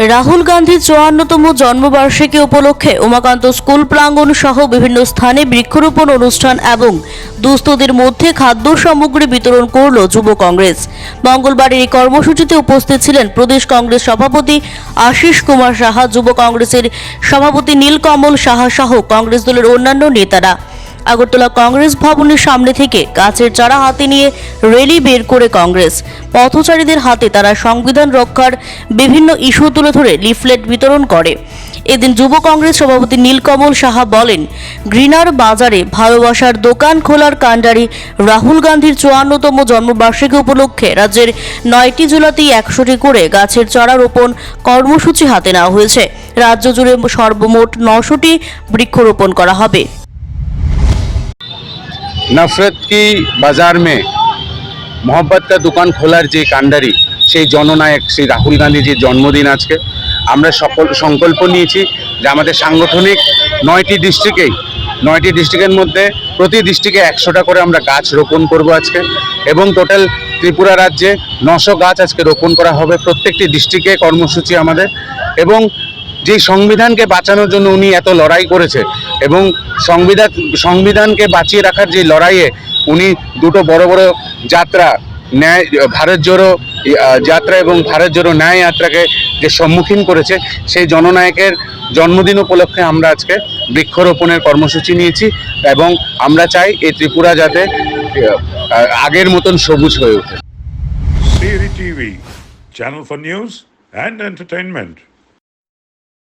রাহুল গান্ধীর ৫৪তম জন্মবার্ষিকী উপলক্ষে উমাকান্ত স্কুল প্রাঙ্গণ সহ বিভিন্ন স্থানে বৃক্ষরোপণ অনুষ্ঠান এবং দুস্থদের মধ্যে খাদ্য সামগ্রী বিতরণ করল যুব কংগ্রেস। মঙ্গলবার এই কর্মসূচিতে উপস্থিত ছিলেন প্রদেশ কংগ্রেস সভাপতি আশিস কুমার সাহা, যুব কংগ্রেসের সভাপতি নীলকমল সাহা সহ কংগ্রেস দলের অন্যান্য নেতারা। আগরতলা কংগ্রেস ভবনের সামনে থেকে গাছের চারা হাতে নিয়ে র্যালি বের করে কংগ্রেস পথচারীদের হাতে তারা সংবিধান রক্ষার বিভিন্ন ইস্যু তুলে ধরে লিফলেট বিতরণ করে। এদিন যুব কংগ্রেস সভাপতি নীলকমল সাহা বলেন, গ্রিনার বাজারে ভালোবাসার দোকান খোলার কাণ্ডারি রাহুল গান্ধীর ৫৪তম জন্মবার্ষিকী উপলক্ষে রাজ্যের ৯টি জেলাতেই ১০০টি করে গাছের চারা রোপণ কর্মসূচি হাতে নেওয়া হয়েছে। রাজ্য জুড়ে সর্বমোট ৯০০টি বৃক্ষরোপণ করা হবে। नफरत की बाजार में मोहब्बत का दुकान खोलार যে কাণ্ডারি সেই জননায়ক শ্রী রাহুল গান্ধীজির জন্মদিন আজকে। আমরা সকল সংকল্প নিয়েছি যে আমাদের সাংগঠনিক ৯টি ডিস্ট্রিক্টের মধ্যে প্রতি ডিস্ট্রিক্টে ১০০টা করে আমরা গাছ রোপণ করব আজকে, এবং টোটাল ত্রিপুরা রাজ্যে ৯০০ গাছ আজকে রোপণ করা হবে প্রত্যেকটি ডিস্ট্রিক্টে কর্মসূচি আমাদের। এবং যে সংবিধানকে বাঁচানোর জন্য উনি এত লড়াই করেছে এবং সংবিধানকে বাঁচিয়ে রাখার যে লড়াইয়ে উনি দুটো বড় বড় যাত্রা, ন্যায় ভারত জোড়ো যাত্রা এবং ভারত জোড়ো ন্যায় যাত্রাকে যে সম্মুখীন করেছে, সেই জননায়কের জন্মদিন উপলক্ষে আমরা আজকে বৃক্ষরোপণের কর্মসূচি নিয়েছি এবং আমরা চাই এই ত্রিপুরা যাতে আগের মতন সবুজ হয়ে ওঠে। CAD TV, channel for news and entertainment.